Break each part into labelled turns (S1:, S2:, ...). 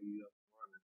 S1: while you up running.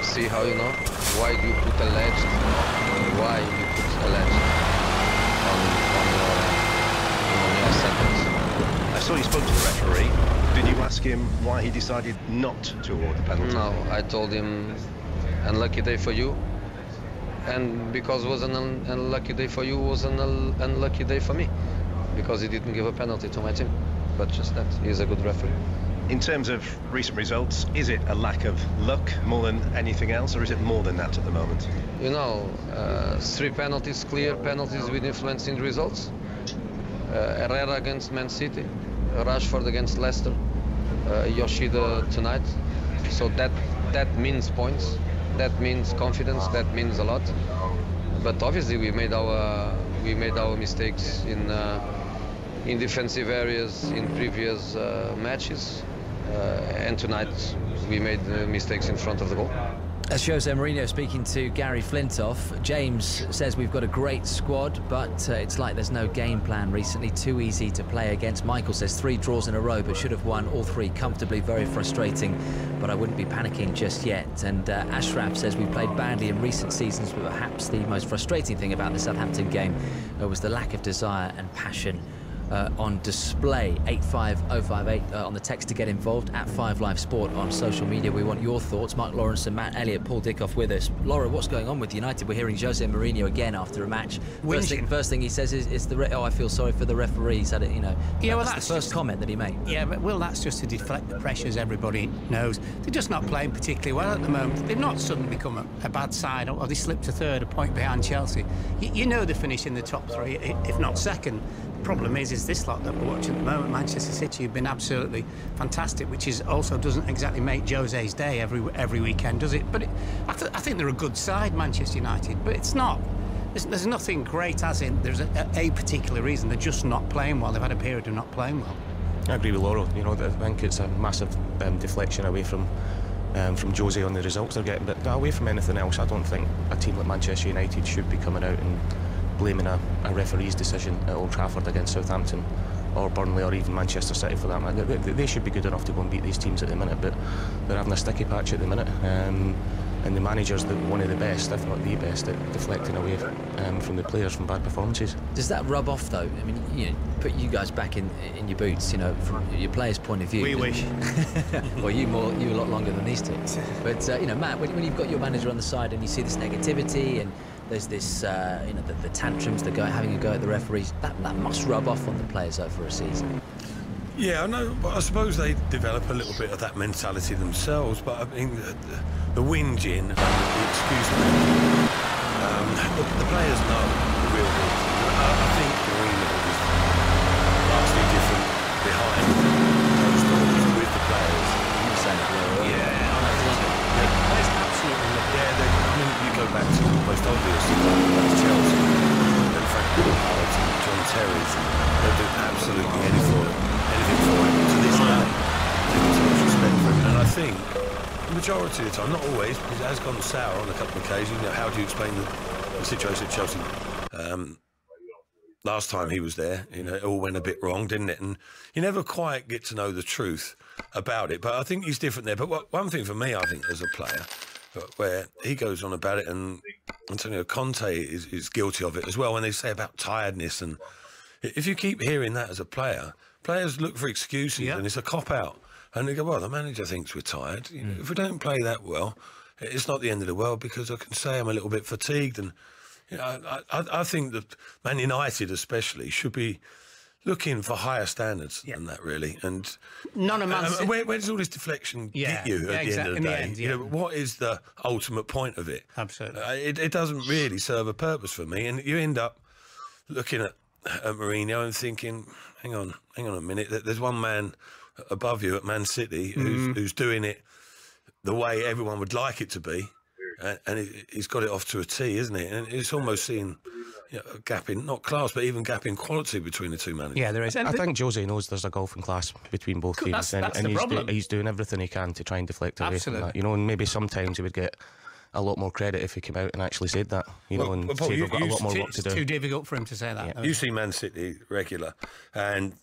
S1: See how you know? Why do you put alleged? Why you put alleged on your sentence?
S2: I saw you spoke to the referee. Did you ask him why he decided not to award the penalty?
S1: No, I told him, unlucky day for you. And because it was an unlucky day for you, it was an unlucky day for me. Because he didn't give a penalty to my team. But just that, he's a good referee.
S2: In terms of recent results, is it a lack of luck more than anything else, or is it more than that at the moment?
S1: You know, 3 penalties, clear penalties with influence in results. Herrera against Man City, Rashford against Leicester, Yoshida tonight. So that means points, that means confidence, that means a lot. but obviously we made our mistakes in defensive areas in previous matches, and tonight we made mistakes in front of the goal.
S3: That's Jose Mourinho speaking to Gary Flintoff. James says we've got a great squad, but it's like there's no game plan recently. Too easy to play against. Michael says 3 draws in a row, but should have won all 3 comfortably. Very frustrating, but I wouldn't be panicking just yet. And Ashraf says we played badly in recent seasons, but perhaps the most frustrating thing about the Southampton game was the lack of desire and passion on display. 85058 on the text to get involved, at 5Live Sport on social media. We want your thoughts. Mark Lawrence and Matt Elliott, Paul Dickoff with us. Laura, what's going on with United? We're hearing Jose Mourinho again after a match. First thing he says is I feel sorry for the referees. That, you know, yeah, well, that's the first comment that he made.
S4: Yeah, but Will, that's just to deflect the pressures. Everybody knows they're just not playing particularly well at the moment. They've not suddenly become a bad side, or they slipped to third, a point behind Chelsea. You know they're finishing the top 3, if not second. The problem is this lot that we're watching at the moment, Manchester City, have been absolutely fantastic, which is also doesn't exactly make Jose's day every weekend, does it? But I think they're a good side, Manchester United, but it's not. There's nothing great, as in there's a particular reason. They're just not playing well. They've had a period of not playing well.
S5: I agree with Laura. You know, I think it's a massive deflection away from Jose on the results they're getting, but away from anything else, I don't think a team like Manchester United should be coming out and blaming a referee's decision at Old Trafford against Southampton or Burnley or even Manchester City for that matter. They should be good enough to go and beat these teams at the minute, but they're having a sticky patch at the minute. And the manager's one of the best, if not the best, at deflecting away from the players from bad performances.
S3: Does that rub off though? I mean, you know, put you guys back in your boots, you know, from your players' point of view.
S4: We wish.
S3: Well, you a lot longer than these two. But you know, Matt, when you've got your manager on the side and you see this negativity and there's this, you know, the tantrums that having a go at the referees, that must rub off on the players over a season.
S6: Yeah, I know, but I suppose they develop a little bit of that mentality themselves. But I mean, the whinging and the excuses, the players know the real reason. I think Mourinho is vastly different behind those doors with the players.
S3: You're saying it well.
S4: It's absolutely.
S6: I mean, you go back to the most obvious like Chelsea, and Frank Lampard and John Terry's, they'll do absolutely anything for him to this day. There's so much respect for him, and I think the majority of the time, not always, because it has gone sour on a couple of occasions. You know, how do you explain the situation at Chelsea? Last time he was there, you know, it all went a bit wrong, didn't it? And you never quite get to know the truth about it. But I think he's different there. But one thing for me, I think, as a player, where he goes on about it, and Antonio Conte is guilty of it as well, when they say about tiredness. And if you keep hearing that as a player, players look for excuses, and it's a cop-out. And they go, well, the manager thinks we're tired. You know, if we don't play that well, it's not the end of the world, because I can say I'm a little bit fatigued. And you know, I think that Man United especially should be looking for higher standards than that, really. And
S4: none of Man
S6: where does all this deflection get you at the end of the day? You know, what is the ultimate point of it?
S4: Absolutely.
S6: It doesn't really serve a purpose for me. And you end up looking at Mourinho and thinking, hang on a minute, there's one man above you at Man City who's doing it the way everyone would like it to be, and he's got it off to a T, isn't it? And it's almost seeing, you know, a gap in, not class, but even gap in quality between the two managers.
S4: Yeah, there is.
S5: I think Jose knows there's a golfing class between both teams,
S4: that's
S5: and
S4: the problem.
S5: he's doing everything he can to try and deflect away from that. You know, and maybe sometimes he would get a lot more credit if he came out and actually said that, you know, and said we've got a lot more work to do.
S4: It's too difficult for him to say that.
S5: Yeah.
S6: You see Man City regular, and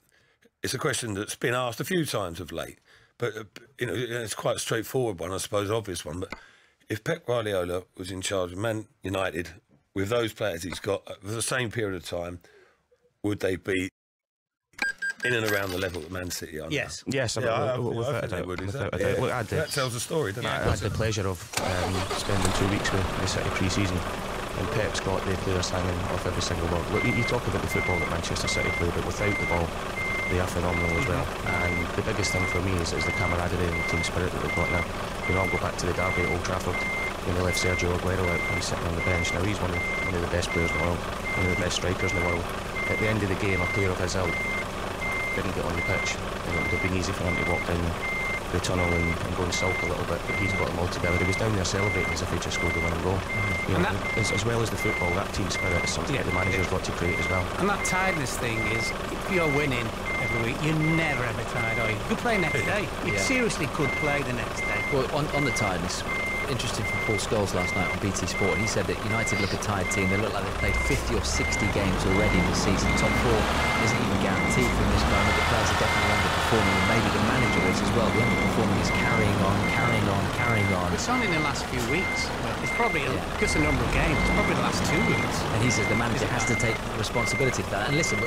S6: it's a question that's been asked a few times of late, but you know, it's quite a straightforward one, I suppose, obvious one. But if Pep Guardiola was in charge of Man United with those players he's got for the same period of time, would they be in and around the level that Man City are?
S4: Yes.
S5: Yes,
S6: I
S5: without a
S6: think they
S5: doubt.
S6: would.
S5: That
S6: tells the story, doesn't it?
S5: I had the pleasure of spending 2 weeks with the City pre-season, and Pep's got the players hanging off every single ball. Look, you talk about the football that Manchester City play, but without the ball, they are phenomenal as well. And the biggest thing for me is the camaraderie and the team spirit that they've got now. You know, I'll go back to the derby at Old Trafford when they left Sergio Aguero out and he's sitting on the bench. Now he's one of the best players in the world, one of the best strikers in the world. At the end of the game, a player of his ilk didn't get on the pitch, and it would have been easy for him to walk down the tunnel and go and sulk a little bit, but he's got them all together. He was down there celebrating as if he just scored the winning goal. You know, as well as the football, that team spirit is something that the manager's got to create as well.
S4: And that tiredness thing is, if you're winning every week, you're never ever tired, are you? You could play next day. You seriously could play the next day.
S3: Well, on the tiredness, interesting from Paul Scholes last night on BT Sport, and he said that United look a tired team. They look like they've played 50 or 60 games already this season. Top 4 isn't even guaranteed from this moment. The players are definitely underperforming, and maybe the manager is as well. The underperforming is carrying on.
S4: It's only in the last few weeks. It's probably just a number of games. It's probably the last 2 weeks.
S3: And he says the manager has to take responsibility for that. And listen,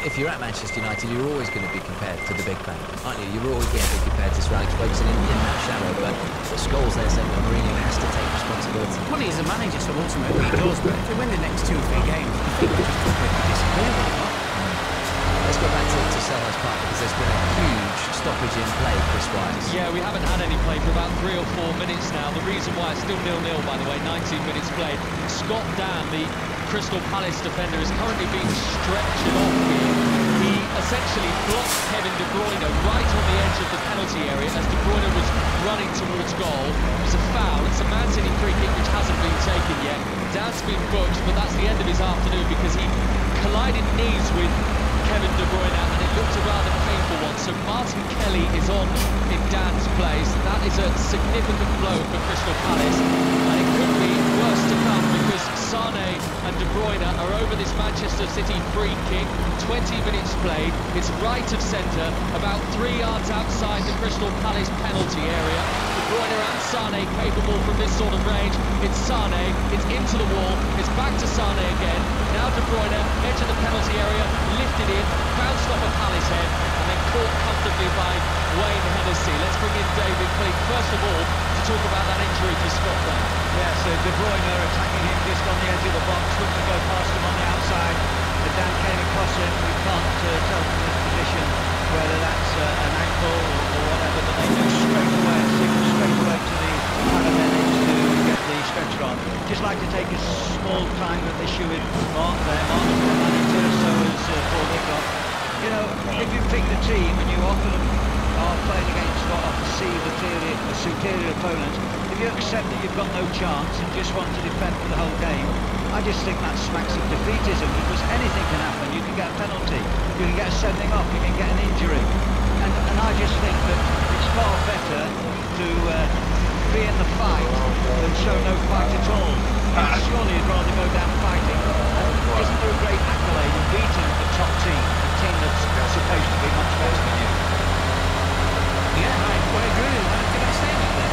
S3: if you're at Manchester United, you're always going to be compared to the big man, aren't you? You're always going to be compared to Sir Alex Ferguson in that shadow. But Scholes there saying that Mourinho has to take responsibility.
S4: Well, he's a manager, so ultimately he does. But if they win the next 2 or 3 games, I think they're just completely disappearing.
S3: Let's go back to Selhurst Park, because there's been a huge stoppage in play, Chris Wise.
S7: Yeah, we haven't had any play for about 3 or 4 minutes now. The reason why it's still 0-0, by the way, 19 minutes played. Scott Dan, the Crystal Palace defender, is currently being stretched off here. He essentially blocked Kevin De Bruyne right on the edge of the penalty area as De Bruyne was running towards goal. It was a foul. It's a Man City free kick which hasn't been taken yet. Dan's been booked, but that's the end of his afternoon because he collided knees with Kevin De Bruyne, and it looked a rather painful one. So Martin Kelly is on in Dan's place. That is a significant blow for Crystal Palace, and it could be worse to come because Sane and De Bruyne are over this Manchester City free kick. 20 minutes played. It's right of centre, about 3 yards outside the Crystal Palace penalty area. De Bruyne and Sane capable from this sort of range. It's Sane, it's into the wall, it's back to Sane again. Now De Bruyne, edge of the penalty area, lifted in, bounced off a Palace head, and then caught comfortably by Wayne Hennessy. Let's bring in David Cleek, first of all, to talk about that injury to Scott there.
S8: Yes, De Bruyne attacking him just on the edge of the box, looking to go past him on the outside. Dan came across him. We can't tell from this position whether that's an ankle or whatever, but they knew straight away, signal straight away to the paramedics to get the stretcher on. Just like to take a small time of issue with Mark there. Mark is the manager, so is Paul Hickok. You know, if you pick the team and you often are playing against what are perceived a superior opponent, if you accept that you've got no chance and just want to defend for the whole game, I just think that smacks of defeatism, because anything can happen. You can get a penalty, you can get a sending off, you can get an injury, and I just think that it's far better to be in the fight than show no fight at all. Surely you'd rather go down fighting. And isn't there a great accolade in beating the top team, a team that's supposed to be much better than you?
S4: Yeah, I agree. I don't think I say that then.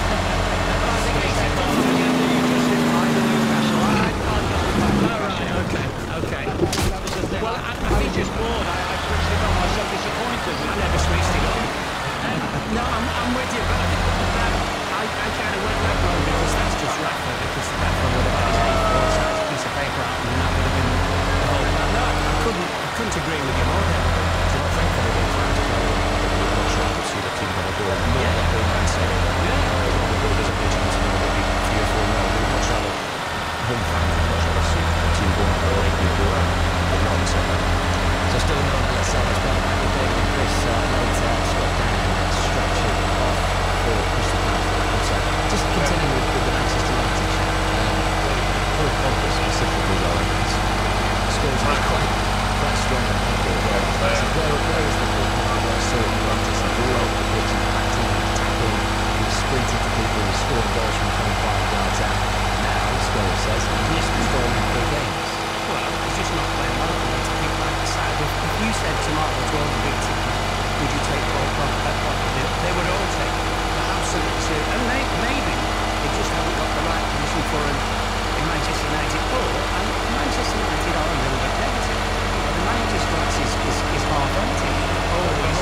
S8: But I think it's you just didn't mind the Newcastle. I
S4: Okay.
S8: That was the thing.
S4: Well,
S8: I was just bored. I switched it on. I was so disappointed.
S4: I never switched it on. No, I'm with you, but I kind of went that road because that's just Rafa, because Rafa would have had his A4-sized piece of paper out, and that would have been the whole plan. No, I couldn't agree with you more there.
S5: Do you not think that against France as well? I'm not sure I could see the team going to go more than they Man City. There's a good chance now that we 3 or 4 now. Much rather home fans, much rather see the team going for a late good goal than not in second.
S3: So still no one at Selhurst Park. David and Chris later. Scott Dan structured off for Crystal Palace. So just continuing with the Manchester United chat. Paul Pogba specifically, though, Scholes was quite strong on Pogba. Where is the Paul Pogba I saw in practice? All over the pitch, impacting, tackling, he was sprinting to people, he was scoring goals from 25 yards out. Now, Scholes says, he's controlling 3 games.
S4: Well, he's just not playing well for them to pick back the side. If you said tomorrow to all the big teams, would you take Paul Pogba? They would all take him. But absolutely, and maybe they just haven't got the right position for him in Manchester United. And Manchester United are a little bit negative. The manager's glass is half empty. Always.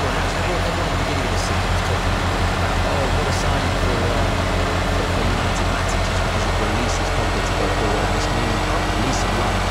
S3: Everyone at the beginning of the season was talking about, what a signing for United Matic, just because it releases Pogba to go forward, and this new lease of life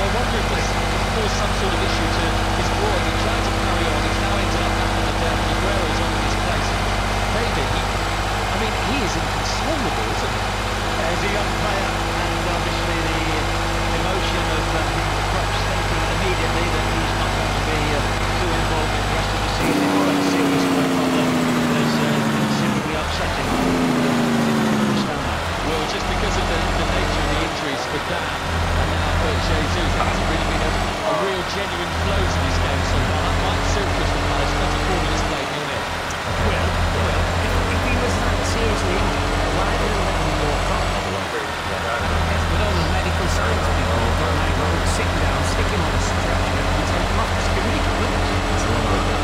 S7: I wonder if this caused some sort of issue to his groin. He tried to carry on, he's now ended up back on the deck, and Aguero's on in his place. David, I mean, he is inconsolable, isn't he?
S8: He's a young player, and obviously the emotion of the club's thinking immediately that he's not going to be too involved in the rest of the season. Quite a serious problem is considerably upsetting. I can understand that.
S7: Well, just because of the nature of the injuries for Dan and now for Jesus, there hasn't really been a real genuine flow to this game so far. That might suit Crystal Palace. 24 minutes played, 0-0.
S4: Well, if he was that seriously injured, why didn't he let him walk on? With all the medical science people who've gone like, well, sit him down, stick him on a stretcher and take him off. It's ridiculous. It's a lot of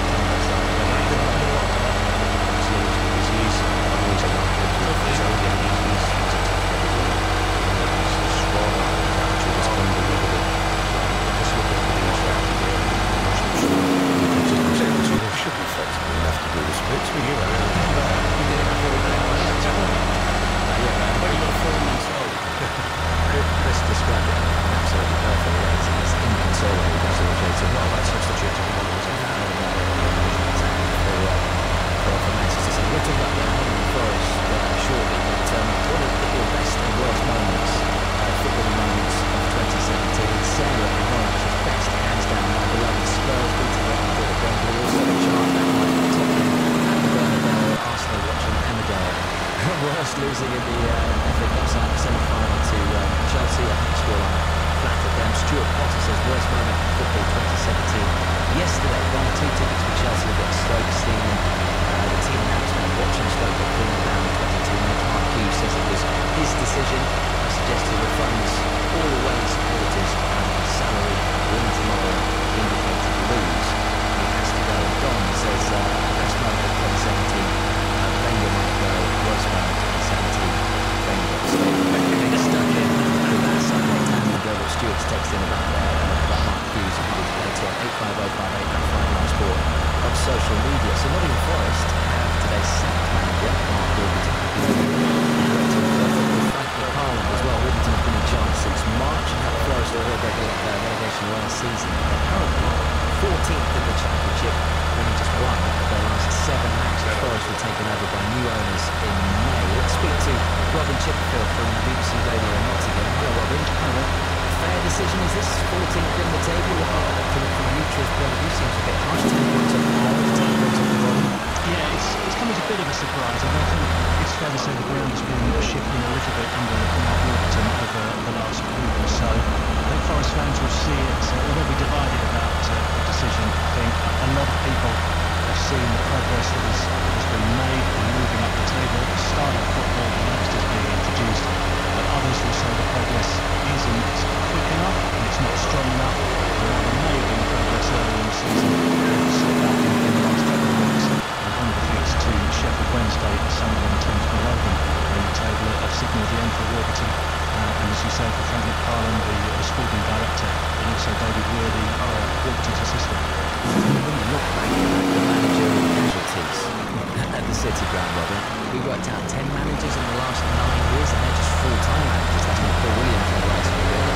S6: should be flexible enough to do the splits, but you know,
S3: When you're 4 months old, Chris described it absolutely perfectly. It's inconsolable. That's all Jay said. What about substituting for Manchester City? We'll talk about Nottingham Forest shortly, but what are your best and worst moments, football moments of 2017? Sarah and Norwich's best, hands down, my beloved Spurs beating Watford at Wembley, also the chart that night at Tottenham and the Bernabeu, Arsenal watching Emmerdale. Worst losing in the FA Cup semi-final to Chelsea. I think scoreline flattered them. Stuart Potter says worst moment in football 2017. Yesterday, buying 2 tickets for Chelsea against Stoke, seeing the team announcement, watching Stoke get pulled down in 22 minutes. Mark Hughes says it was his decision. I suggested refunds all away supporters and his salary win tomorrow indicated lose. He has to go. Don says best moment of 2017. Wenger might go, worst moment of 2017. Wenger stay stuck in with that Sunday tandem go what Stuart's texting about there about Mark Hughes and his later on 85058 that final on sport on social media. So Nottingham Forest have today's sacked manager Mark Warburton, director of football Frank McCarland as well. Warburton has been in charge since March and had Forest a relegation last season. Apparently 14th in the championship when he just won their last 7 matches. Forest were taken over by new owners in May. Let's speak to Robin Chipperfield from BBC Radio in Nottingham. Hello Robin. Hello. Fair decision is this? 14th in the table. From a neutral's point of view seems a bit harsh. 10 points off the Howard, 10 points off the Robin.
S9: Yeah, it's come as a bit of a surprise. I think it's fair to say the ground has been shifting a little bit under Mark Warburton over the last week or so. I think Forest fans will see it, they'll be divided about the decision. I think a lot of people have seen the progress that has been made in moving up the table, the start of football, the youngsters being introduced, but others will say the progress isn't quick enough and it's not strong enough. There may have been progress early in the season, and slip back in the last couple of weeks. And one defeats to Sheffield Wednesday, Sunderland teams below them in the table have signalled the end for Warburton. And as you say, for Frank McCarland, the sporting director, and also David Worthy, Warburton's assistant.
S3: When you look back at the managerial casualties at the City ground, Robin, we worked out 10 managers in the last 9 years, and they're just full-time managers. That's not Paul Williams in the last few years.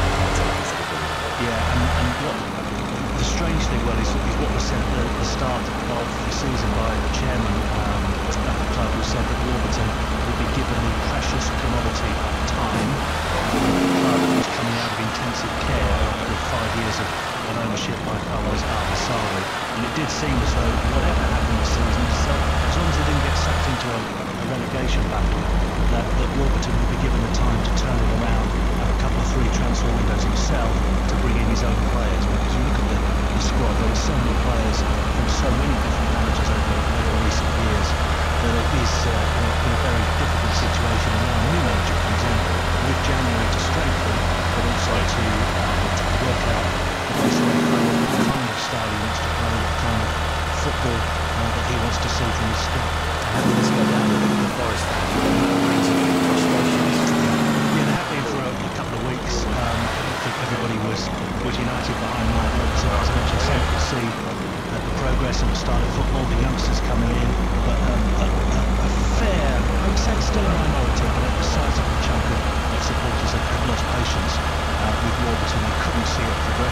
S9: Yeah, and what the strange thing, well, is what was said at the start of the season by the chairman of the club, who said that Warburton would be given the precious commodity time. The club was coming out of intensive care after 5 years of ownership by Carlos Alvassari, and it did seem as though whatever happened this season, as long as they didn't get sucked into a relegation battle, that Warburton would be given the time to turn it around, have a couple of 3 transfer windows himself to bring in his own players. Because you look at the squad, there are so many players from so many different managers over recent years that it is in a very difficult situation. And now a new manager comes in with January to strengthen, but also to work out the best way forward, what kind of style he wants to play, what kind of football that he wants to see from his squad.
S3: How did this go down with the Forest fans? Were there no reason for frustrations?
S9: Yeah, there have been for a couple of weeks. I think everybody was united behind Mark Warburton. As I mentioned, so to see the progress and the start of football, the youngsters coming in, but a fair, I would say it's still a minority, but a sizable chunk of supporters have lost patience with Warburton. They couldn't see it progress.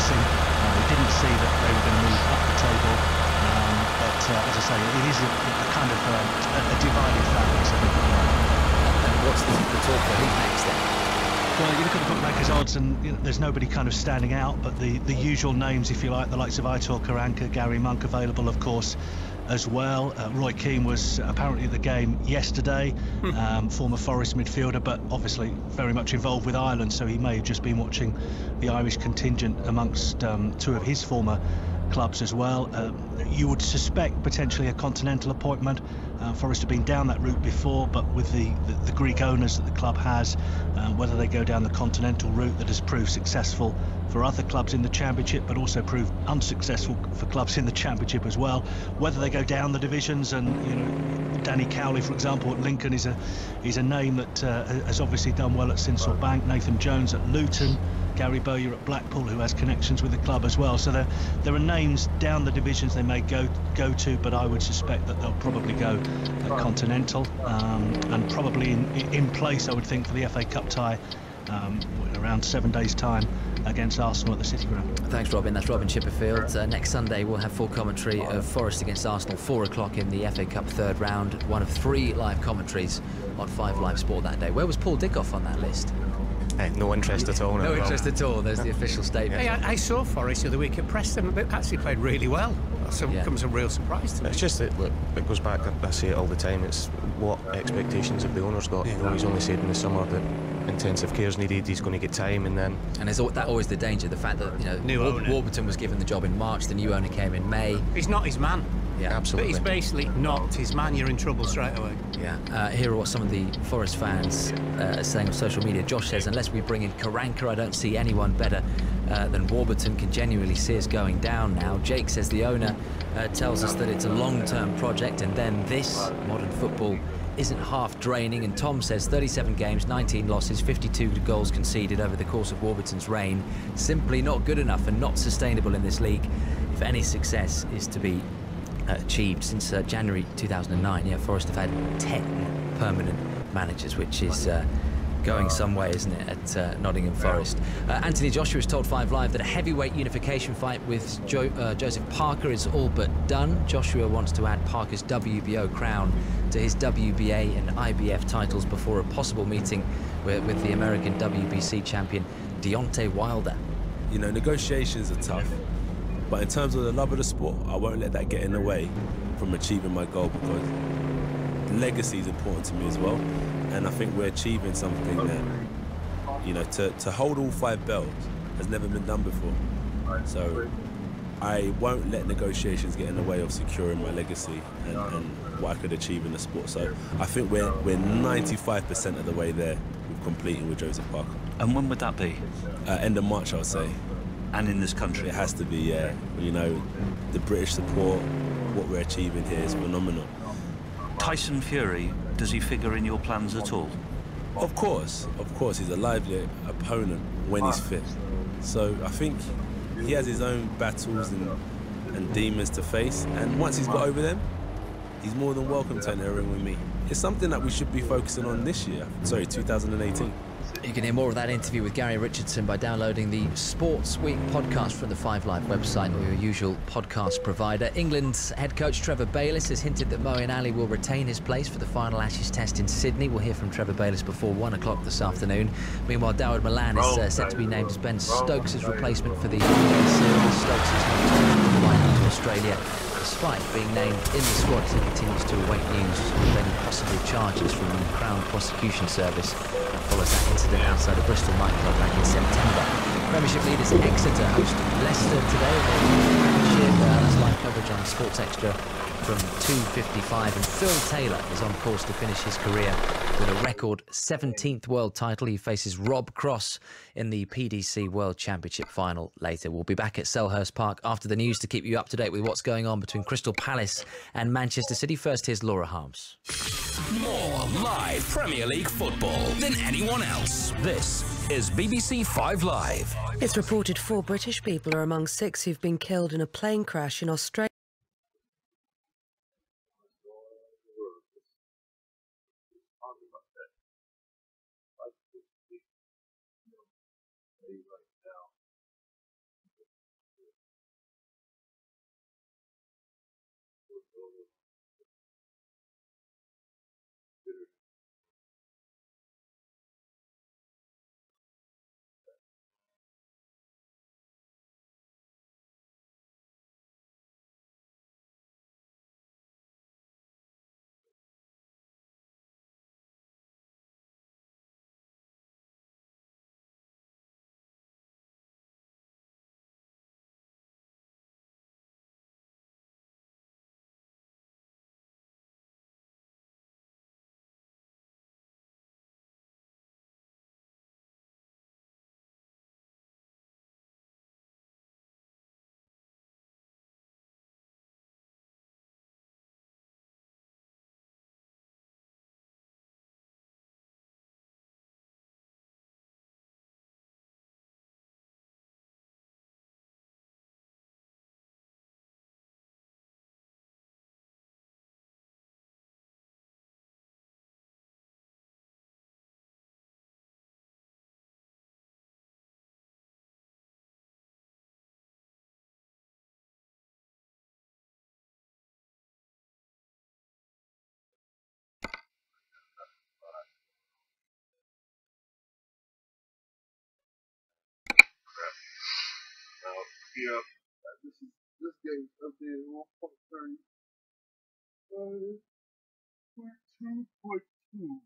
S9: it is a kind of a divided fan base, I think.
S3: And what's the talk for who's next then?
S9: Well, you look at the bookmakers' odds, and there's nobody kind of standing out, but the usual names, if you like, the likes of Aitor Karanka, Gary Monk available, of course, as well. Roy Keane was apparently at the game yesterday, former Forest midfielder, but obviously very much involved with Ireland, so he may have just been watching the Irish contingent amongst two of his former clubs as well. You would suspect potentially a continental appointment. Forest have been down that route before, but with the Greek owners that the club has, whether they go down the continental route that has proved successful for other clubs in the Championship, but also proved unsuccessful for clubs in the Championship as well. Whether they go down the divisions, and Danny Cowley, for example, at Lincoln is a name that has obviously done well at Sincil Bank. Nathan Jones at Luton, Gary Bowyer at Blackpool, who has connections with the club as well. So there are names down the divisions they may go to, but I would suspect that they'll probably go continental, and probably in place, I would think, for the FA Cup tie around 7 days' time against Arsenal at the City Ground.
S3: Thanks, Robin. That's Robin Chipperfield. Next Sunday, we'll have full commentary of Forest against Arsenal, 4 o'clock in the FA Cup third round. One of 3 live commentaries on 5 Live Sport that day. Where was Paul Dickoff on that list?
S5: No interest at all.
S3: No interest at all. There's the official statement.
S4: Hey, I saw Forest the other week at Preston, but actually played really well. That's comes a real surprise to me.
S5: It's just that, look, it goes back, I say it all the time, it's what expectations have the owners got. You know, he's only said in the summer that intensive care's needed, he's going to get time, and then...
S3: And there's that always the danger, the fact that, Warburton was given the job in March, the new owner came in May.
S4: He's not his man.
S3: Yeah,
S5: absolutely.
S4: But he's basically not his man, you're in trouble straight away.
S3: Yeah. Here are what some of the Forest fans are saying on social media. Josh says, unless we bring in Karanka, I don't see anyone better than Warburton. Can genuinely see us going down now. Jake says the owner tells us that it's a long-term project, and then this modern football isn't half draining. And Tom says 37 games, 19 losses, 52 goals conceded over the course of Warburton's reign. Simply not good enough and not sustainable in this league if any success is to be achieved. Since January 2009, Forest have had 10 permanent managers, which is going some way, isn't it, at Nottingham Forest. Anthony Joshua has told 5 Live that a heavyweight unification fight with Joseph Parker is all but done. Joshua wants to add Parker's WBO crown to his WBA and IBF titles before a possible meeting with the American WBC champion Deontay Wilder.
S10: You know, negotiations are tough, but in terms of the love of the sport, I won't let that get in the way from achieving my goal, because legacy is important to me as well. And I think we're achieving something that, you know, to hold all 5 belts has never been done before. So I won't let negotiations get in the way of securing my legacy and what I could achieve in the sport. So I think we're 95% of the way there with completing with Joseph Parker.
S9: And when would that be?
S10: End of March, I would say.
S9: And in this country?
S10: It has to be, yeah. You know, the British support, what we're achieving here is phenomenal.
S9: Tyson Fury, does he figure in your plans at all?
S10: Of course, he's a lively opponent when he's fit. So I think he has his own battles and demons to face, and once he's got over them, he's more than welcome to enter a ring with me. It's something that we should be focusing on this year, 2018.
S3: You can hear more of that interview with Gary Richardson by downloading the Sports Week podcast from the 5 Live website or your usual podcast provider. England's head coach Trevor Bayliss has hinted that Moeen Ali will retain his place for the final Ashes test in Sydney. We'll hear from Trevor Bayliss before 1 o'clock this afternoon. Meanwhile, Dawid Malan is set to be named as Ben Stokes' replacement for the series. Stokes is not flying out to Australia, despite being named in the squad as he continues to await news of any possible charges from the Crown Prosecution Service. That follows that incident outside a Bristol nightclub back in September. Premiership leaders Exeter host Leicester today. That's live coverage on Sports Extra from 2:55, and Phil Taylor is on course to finish his career with a record 17th world title. He faces Rob Cross in the PDC World Championship final later. We'll be back at Selhurst Park after the news to keep you up to date with what's going on between Crystal Palace and Manchester City. First, here's Laura Harms.
S11: More live Premier League football than anyone else. This is BBC 5 Live.
S12: It's reported 4 British people are among 6 who've been killed in a plane crash in Australia.
S13: Yeah. This game is updated 1.30. 2.2.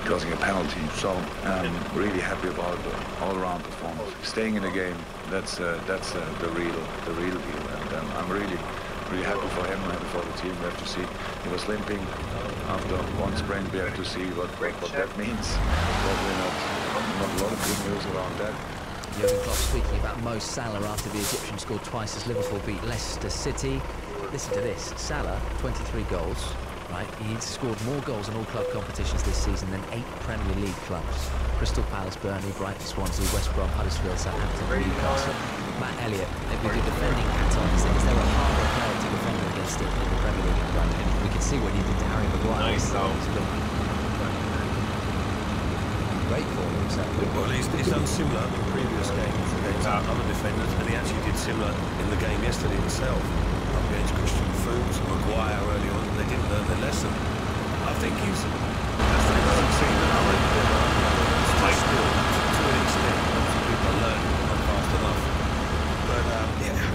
S14: Causing a penalty, so I'm really happy about the all-round performance. Staying in the game, that's the real deal, and I'm really happy for him, happy for the team. We have to see. He was limping after one sprint. We have to see what that means. Probably not a lot of good news around that.
S3: Jurgen Klopp speaking about Mo Salah after the Egyptian scored twice as Liverpool beat Leicester City. Listen to this: Salah, 23 goals. Right, he's scored more goals in all club competitions this season than 8 Premier League clubs. Crystal Palace, Burnley, Brighton, Swansea, West Brom, Huddersfield, Southampton, Newcastle. Matt Elliott, with your defending hat on, is there a harder player to defend against in the Premier League? Right, and we can see what he did to Harry Maguire.
S6: Nice goal.
S3: Great for himself.
S6: Well, he's done similar in previous games against other defenders, and he actually did similar in the game yesterday himself. Against Christian Fuchs and Maguire early on, they didn't learn their lesson. I think he's succeeded. I think they're still to an extent. People are learning fast enough. But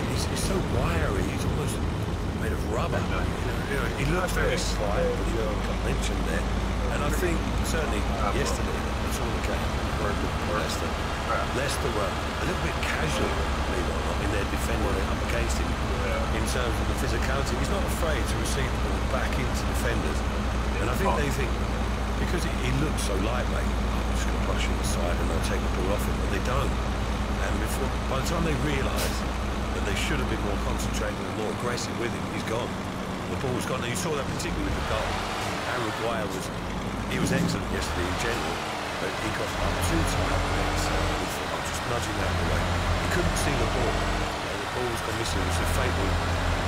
S6: he's so wiry. He's almost made of rubber. He looks very slight, as you mentioned there. And I think certainly yesterday, that's all the game. Leicester were a little bit casual, believe it or not, in their defending up against him. in terms of the physicality. He's not afraid to receive the ball back into defenders. And I think they think, because he looks so lightweight, I'm just going to brush him aside and they'll take the ball off him, but they don't. And by the time they realise that they should have been more concentrated and more aggressive with him, he's gone. The ball's gone. And you saw that particularly with the goal. Aaron Maguire was excellent yesterday in general, but he got up too tight. I'm just nudging that away. He couldn't see the ball. The ball's gone missing. It was a fatal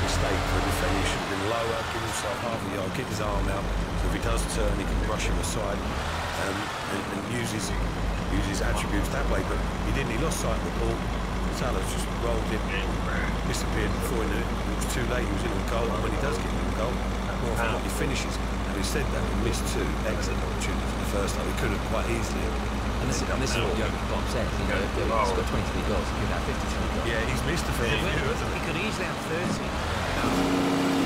S6: mistake for a defender. He should have been lower, give himself half a yard, get his arm out, so if he does turn, he can brush him aside and use his attributes that way. But he didn't. He lost sight of the ball. Salah just rolled in, disappeared before he knew it. It was too late. He was in a goal, and when he does get in a goal, more often he finishes. And he said that he missed 2 excellent opportunities in the first time. He could have quite easily.
S3: And this is what Jurgen Klopp said. He's got 23 goals. He could have 53 goals.
S6: Yeah, he's missed a fair few, hasn't he?
S4: He could easily have 30.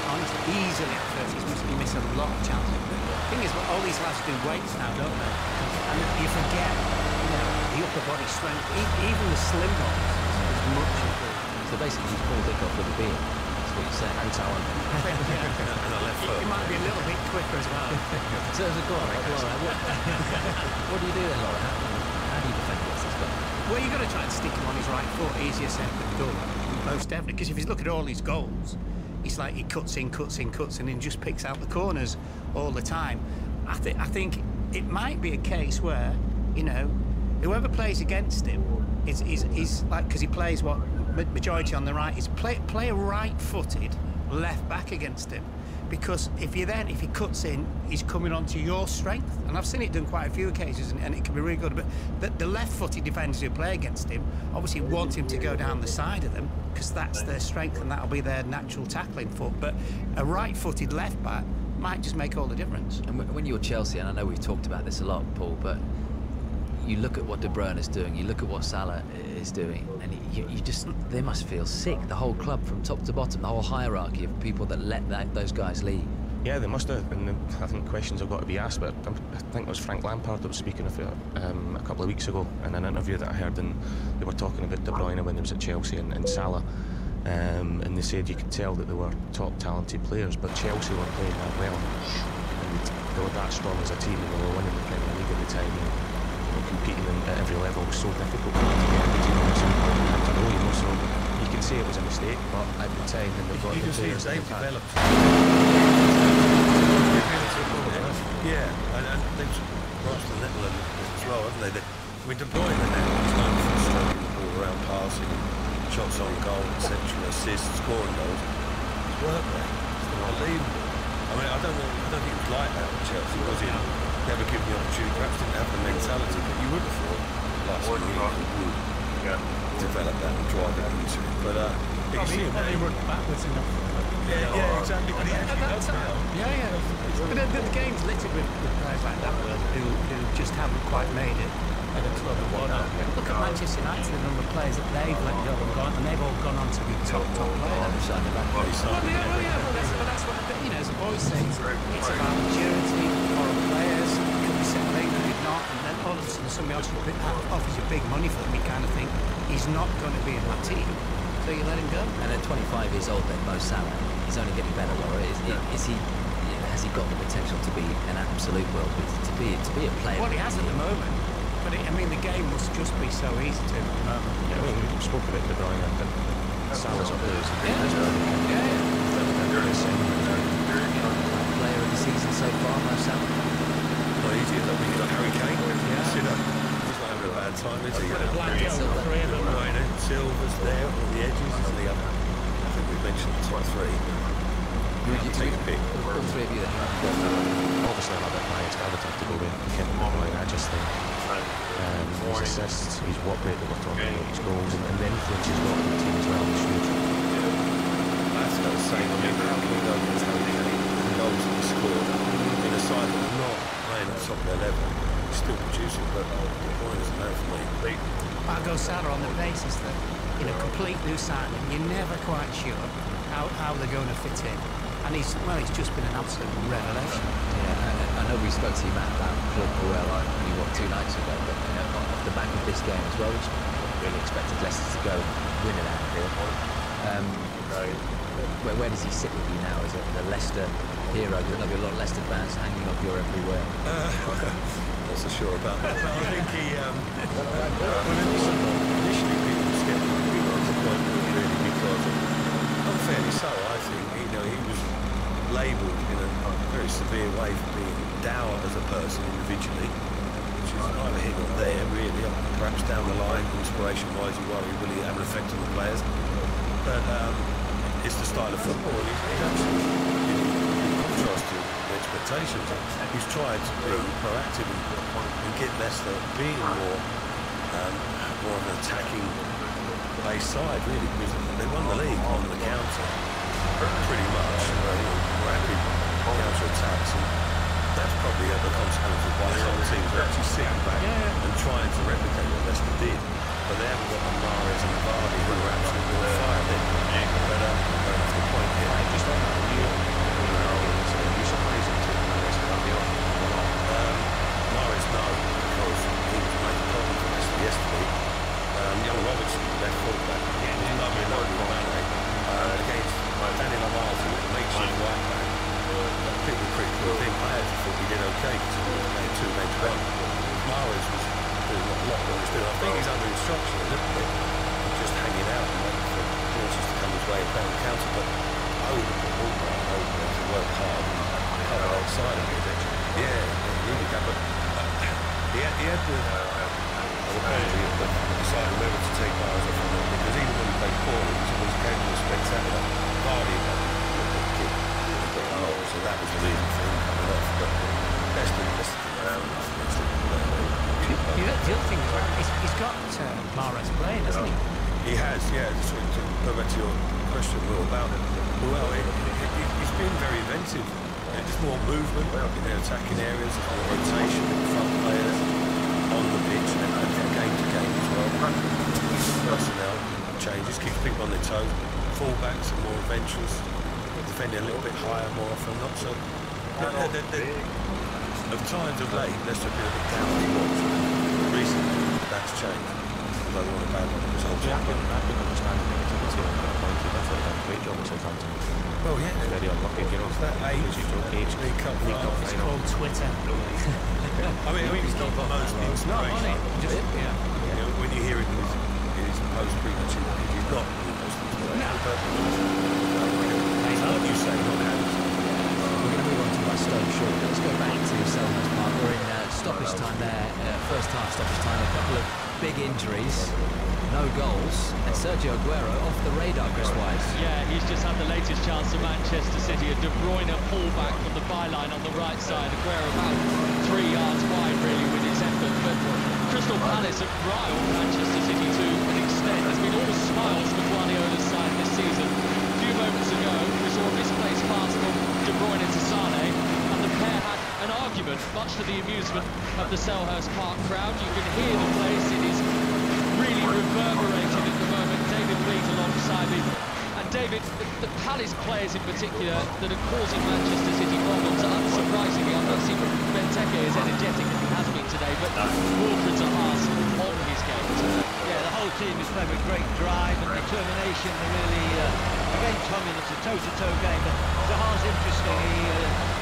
S4: Honestly, easily have 30. He missed a lot of chances. The thing is, all these lads do weights now, don't they? And you forget, the upper body strength, even the slim ones, is much improved.
S3: So basically, he's Paul Dickoff with a beard. That's what you're saying.
S6: And talent. And a left foot.
S4: He might be a little bit quicker as well.
S3: So, go on, Laura. What do you do then, Laura? How do you defend against this guy?
S4: Well, you've got to try and stick him on his right foot. Easier said than done, most definitely. Because if you look at all his goals, it's like he cuts in, and just picks out the corners all the time. I think it might be a case where, whoever plays against him is like, because he plays majority on the right, is play a right-footed left back against him. Because if he cuts in, he's coming onto your strength. And I've seen it done quite a few occasions, and it can be really good. But the left-footed defenders who play against him obviously want him to go down the side of them, because that's their strength and that'll be their natural tackling foot. But a right-footed left back might just make all the difference.
S3: And when you're Chelsea, and I know we've talked about this a lot, Paul, but you look at what De Bruyne is doing, you look at what Salah is doing, and they must feel sick. The whole club, from top to bottom, the whole hierarchy of people that let those guys leave.
S5: Yeah, they must have, and I think questions have got to be asked. But I think it was Frank Lampard that was speaking of it a couple of weeks ago in an interview that I heard, and they were talking about De Bruyne when he was at Chelsea and Salah, and they said you could tell that they were top talented players, but Chelsea were playing that well, and they were that strong as a team, and they were winning the Premier League at the time. And competing at every level was so difficult to get every team on the same level. So you can say it was a mistake, but at the time, and they've got the players
S6: they've developed. Yeah, and they've crossed the Netherlands as well, haven't they? De Bruyne is known for stroking the ball around, passing, shots on goal, etc., assists, scoring goals. It's work there. It's unbelievable. I mean, I don't think it was like that at Chelsea, was it? Never given the opportunity, perhaps didn't have the mentality, but you would have thought last week would develop that and drive it into it. But you see him
S4: probably run backwards enough.
S6: Yeah, exactly. But
S4: But the game's littered with players like that who just haven't quite made it at a club and whatnot. Look at Manchester United, the number of players that they've let go and they've all gone on to be top players. But that's what, as the boys say, it's about maturity, moral players, it could be settling, could be not, and then all of a sudden somebody else offers you big money for them, you kind of think, he's not going to be in my team, so you let him go.
S3: And at 25 years old then, Mo Salah, he's only getting better, Laura. Has he got the potential to be an absolute world beater, to be a player?
S4: Well, he has at the moment, but the game must just be so easy to him at the moment.
S5: Yeah, we spoke about De Bruyne, and Salah's up there.
S3: Player of the season so far, Mo Salah.
S6: Not easy, I mean, you've got Harry Kane, he's not having a bad time, is he? Silva's there on the edges, isn't he? I think we mentioned the top 3. You take a pick.
S3: All 3 of you that have got
S5: obviously I'm a bit biased. I would have to go with Kevin De Bruyne. I just think his assists, his work rate that we're talking about, his goals, and the influence he's got on the team as well is huge.
S6: That's what I was saying. I mean, how can we go against Harry Kane? The goals that he scored in a side that's not playing at the top of their level, he's still producing, but De Bruyne is a man for me.
S4: I'll go Salah on the basis that in a complete new signing, you're never quite sure how they're going to fit in. And he's just been an absolute revelation.
S3: Yeah, I know we spoke to you, Matt, about Claude Puel only 2 nights ago, but off the back of this game as well, which really expected Leicester to go and win it out here. where does he sit with you now? As a Leicester hero? Because there'll be a lot of Leicester fans hanging off your everywhere.
S6: Not so sure about that. But I think he, initially people were sceptical. He got to the point really because, unfairly so, I think, he was labelled in a very severe way for being dour as a person individually, which is neither here nor there really. Perhaps down the line, inspiration-wise, you worry will he have an effect on the players. But it's the style of football. He's actually, in contrast to the expectations, he's tried to be proactive and get Leicester being more of an attacking based side, really, because they won the league on the counter pretty much, rapid counter attacks, and that's probably the consequence of why some teams are actually sitting back and trying to replicate what Leicester did, but they haven't got the Mahrez and Vardy who are absolutely on fire then. But that's the point here.
S5: Just on that, you surprised him to Mahrez and Vardy off or not?
S6: Mahrez, no, because he was a major problem for Leicester yesterday. Young Robertson, left fullback, was lovely against Daniel Amarty, the makeshift right back. People were critical of him. I actually thought he did okay because he was playing 2 against 1. Mahrez was doing a lot more. I think he's under instruction a little bit, just hanging out and waiting for chances to come his way and the counter. But to work hard and cover outside of it. Yeah, really good. But he had the quality of deciding whether to take Mahrez off or not, because even when he played poorly, he was always capable of spectacular. Vardy had a kick. So that was the reason for him coming off. But
S4: the other thing as well, he's got Mahrez playing, hasn't he?
S6: He has, yeah. Just to go back to your question, Will, about it. Well, he's been very inventive. Just more movement in their attacking areas, more rotation in front players on the pitch, and from game to game as well. Personnel changes, keeps people on their toes. Fullbacks are more adventurous, defending a little bit higher more often, not so. Of times of late, Leicester have been a bit down to watch. Recently, that's changed. Although they want a bad one, it was
S5: I've been understanding negativity on that point. I thought they've done a great job with Southampton.
S6: Well, yeah.
S5: Very unlucky, you know.
S6: That age, League Cup final.
S4: It's called Twitter.
S6: I mean, it's not the most inspiration. When you hear it in his post, pretty much he's not the most inspiration. But like you say, not hands.
S3: We're going to move on to my Stoke shortly. Let's go back to Selhurst Park. We're in stoppage time there, first half stoppage time. A couple of big injuries, no goals, and Sergio Aguero off the radar, Chris Wise.
S7: Yeah, he's just had the latest chance for Manchester City. A De Bruyne pullback from the byline on the right side. Aguero about 3 yards wide, really, with his effort. But Crystal Palace have riled Manchester City to an extent. There's been all smiles for Guardiola's side this season. A few moments ago, we saw a misplaced pass from De Bruyne to Sané, and the pair had an argument, much to the amusement of the Selhurst Park crowd. You can hear the place. It is really reverberating at the moment. David Reed alongside me. And David, the Palace players in particular that are causing Manchester City problems, unsurprisingly, I've not seen Benteke as energetic as he has been today, but Wilfred Zaha's on his game today.
S8: Yeah, the whole team is playing with great drive and determination. They're really, against Humming, it's a toe-to-toe game, but Zaha's interesting.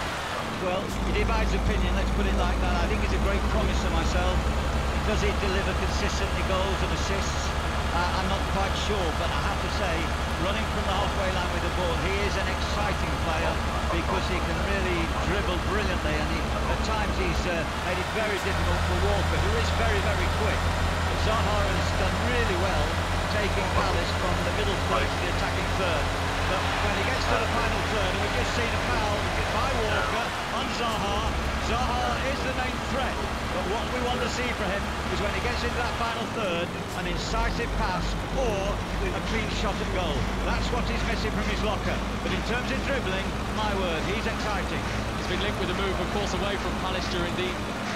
S8: Well, he divides opinion, let's put it like that. I think he's a great promise to myself. Does he deliver consistently goals and assists? I'm not quite sure, but I have to say, running from the halfway line with the ball, he is an exciting player because he can really dribble brilliantly, and at times he's made it very difficult for Walker, who is very, very quick. Zaha has done really well taking Palace from the middle third to the attacking third. But when he gets to the final third, and we've just seen a foul by Walker on Zaha. Zaha is the main threat, but what we want to see from him is when he gets into that final third, an incisive pass or a clean shot at goal. That's what he's missing from his locker. But in terms of dribbling, my word, he's exciting.
S7: He's been linked with a move, of course, away from Palace during the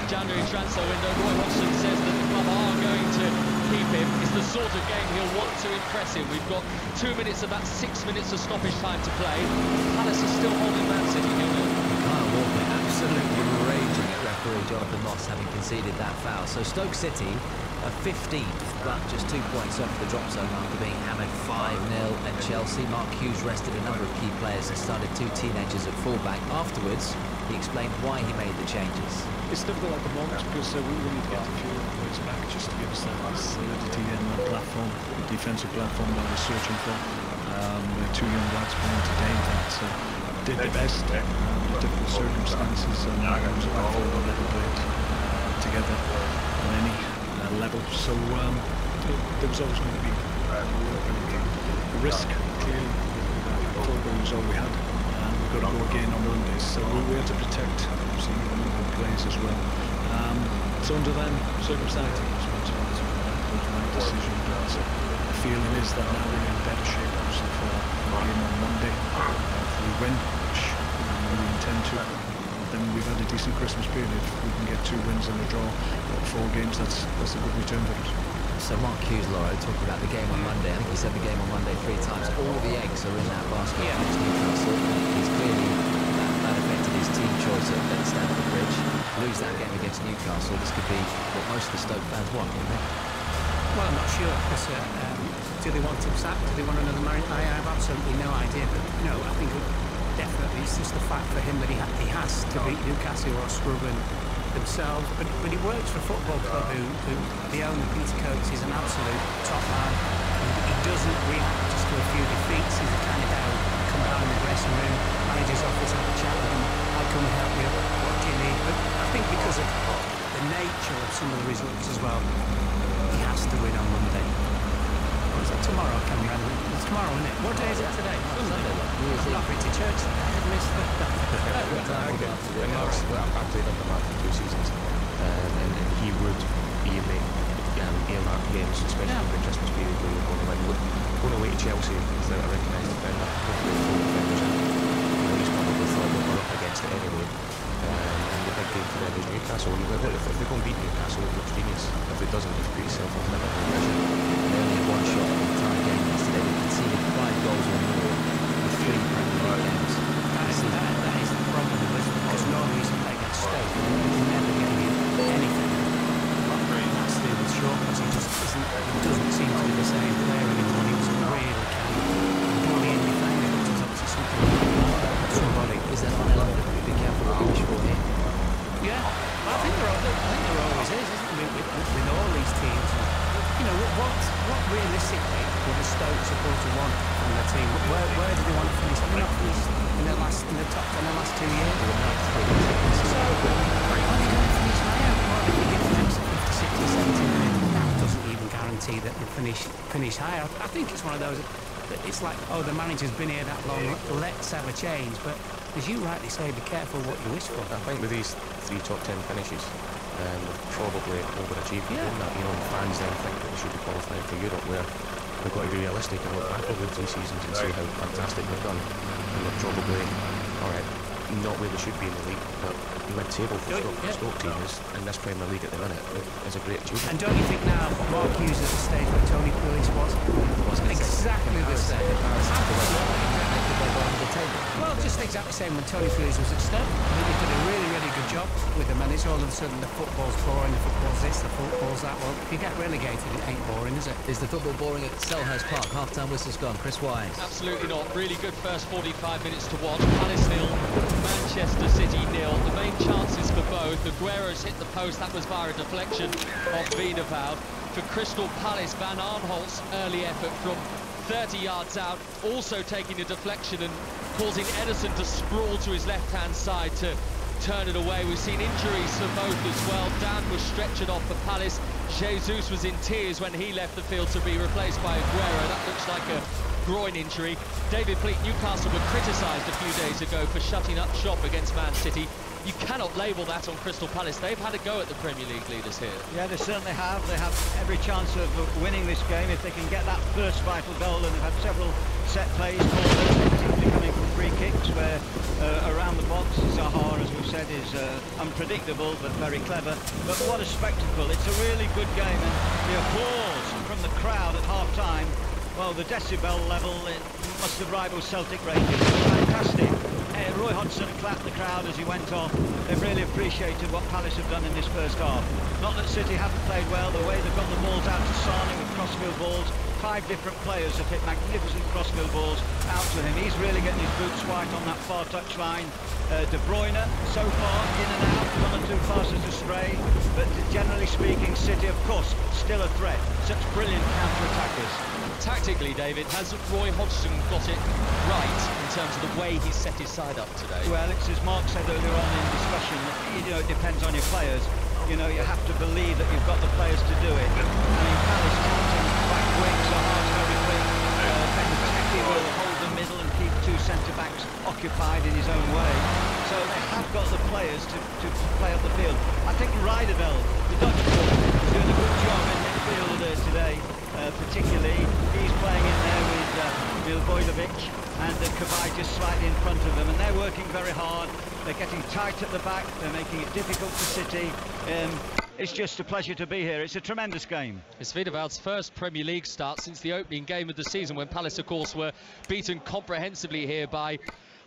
S7: January transfer window. Roy Hodgson says that the club are going to keep him. It's the sort of game he'll want to impress him. We've got 2 minutes of that 6 minutes of stoppage time to play. Palace is still holding Man City 0-0.
S3: Kyle Walker absolutely raging at referee Jonathan Moss having conceded that foul. So Stoke City a 15th, but just 2 points off the drop zone after being hammered 5-0 at Chelsea. Mark Hughes rested a number of key players and started 2 teenagers at fullback. Afterwards, he explained why he made the changes.
S9: It's difficult at the moment because we need to get a few players back just to give us that solidity in the platform, the defensive platform that we're searching for. We had 2 young lads playing today that did the best under difficult circumstances, and it was a battle that never played together on any level. So there was always going to be a risk. Clearly, October was all we had. We've got to go again on Mondays, so we had to protect some of the movement players as well. So under them circumstances, was my decision. But the feeling is that now we're in better shape, obviously, for the game on Monday. If we win, which we intend to, then we've had a decent Christmas period. If we can get 2 wins and a draw, 4 games, that's a good return for us.
S3: So Mark Hughes, Laura, talking about the game on Monday. I think he said the game on Monday 3 times. All the eggs are in that basket against Newcastle. He's clearly that affected his team choice at Stamford Bridge. Lose that game against Newcastle, this could be what most of the Stoke fans want, wouldn't it?
S4: Well, I'm not sure, because do they want him sacked? Do they want another manager? I have absolutely no idea, but no, I think definitely it's just the fact for him that he has to beat Newcastle or Scrubben themselves, but he works for a football club who the owner, Peter Coates, is an absolute top man. He doesn't react just to a few defeats. He's the kind of guy who come down in the dressing room, manager's office, have a chat with him, how can we help you, what do you need? But I think because of the nature of some of the results as well, he has to win on Monday. Or is that tomorrow, Cameron? It's tomorrow, isn't it? What day is it today? Sunday. I'm not been to church today. I've missed that.
S5: I've played under Mark for 2 seasons, and he would be in the earmark games, especially in the Christmas period where you're going to win. Going away to Chelsea without a recognised defender, he's probably thought that we're up against it anyway. And the big game for them is Newcastle. If they go and beat Newcastle, it looks genius. If it doesn't, it's pretty self-evident.
S3: They only had 1 shot in the entire game yesterday. They conceded 5 goals or more with 3 Premier League games.
S4: That is the problem with this, because normally he's playing against Stoke and he's never getting anything. That's to do with Shaw, because he just doesn't seem to be the same player anymore. He was really kind of bullying defender, which is obviously something somebody.
S3: Is there not an element of be careful what you wish for here?
S4: Yeah, I think there always is, isn't there, with all these teams. You know, what realistically would a Stoke supporter want from their team? Where do they want to finish? Have they not finished in the top 10 in the last 2 years? So, are they going to finish higher? Or if they get an extra 50, 60, 70 minutes, that doesn't even guarantee that they'll finish higher. I think it's one of those that it's like, oh, the manager's been here that long, let's have a change. But as you rightly say, be careful what you wish for.
S5: I think with these 3 top 10 finishes, we've probably overachieved in that. You know, fans then think that we should be qualifying for Europe, where we've got to be realistic and look back over 3 seasons and see how fantastic we've done. And we're probably, alright, not where they should be in the league, but mid-table for Stoke team is in this Premier League at the minute is a great achievement.
S4: And don't you think now Mark Hughes at the stage where Tony Pulis was exactly the same? Well, just exactly the same when Tony Pulis was at Stoke. I think he did a really, really good job with them, and it's all of a sudden the football's boring, the football's this, the football's that. Well, if you get relegated, it ain't boring, is it?
S3: Is the football boring at Selhurst Park? Half-time whistle's gone. Chris Wise.
S7: Absolutely not. Really good first 45 minutes to watch. Palace 0, Manchester City 0. The main chances for both. Aguero's hit the post. That was via a deflection of Wiedevoud. For Crystal Palace, Van Aanholt's early effort from 30 yards out, also taking a deflection and causing Ederson to sprawl to his left-hand side to turn it away. We've seen injuries for both as well. Dan was stretchered off for Palace. Jesus was in tears when he left the field to be replaced by Aguero. That looks like a groin injury. David Fleet, Newcastle were criticised a few days ago for shutting up shop against Man City. You cannot label that on Crystal Palace. They've had a go at the Premier League leaders here.
S8: Yeah, they certainly have. They have every chance of winning this game if they can get that first vital goal, and they've had several set plays, corners, particularly coming from free kicks, where around the box, Zaha, as we've said, is unpredictable but very clever. But what a spectacle. It's a really good game, and the applause from the crowd at half-time Well, the decibel level must have rivaled Celtic Rangers. It was fantastic. Roy Hodgson clapped the crowd as he went off. They've really appreciated what Palace have done in this first half. Not that City haven't played well, the way they've got the balls out to Sane with crossfield balls. 5 different players have hit magnificent crossfield balls out to him. He's really getting his boots white on that far touchline. De Bruyne, so far, in and out, 1 or 2 passes astray. But generally speaking, City, of course, still a threat. Such brilliant counter-attackers.
S7: Tactically, David, has Roy Hodgson got it right in terms of the way he set his side up today?
S8: Well, it's as Mark said earlier on in discussion, that, it depends on your players. You have to believe that you've got the players to do it. I mean, Palace counting back wings are hard, very quick. Benteke will hold the middle and keep 2 centre-backs occupied in his own way. So they have got the players to play up the field. I think Riedewald, the Dutch boy, is doing a good job in midfield today. Particularly, he's playing in there with Milivojevic and Kavai just slightly in front of them, and they're working very hard. They're getting tight at the back, they're making it difficult for City. It's just a pleasure to be here. It's a tremendous game.
S7: It's Wiedewald's first Premier League start since the opening game of the season, when Palace, of course, were beaten comprehensively here by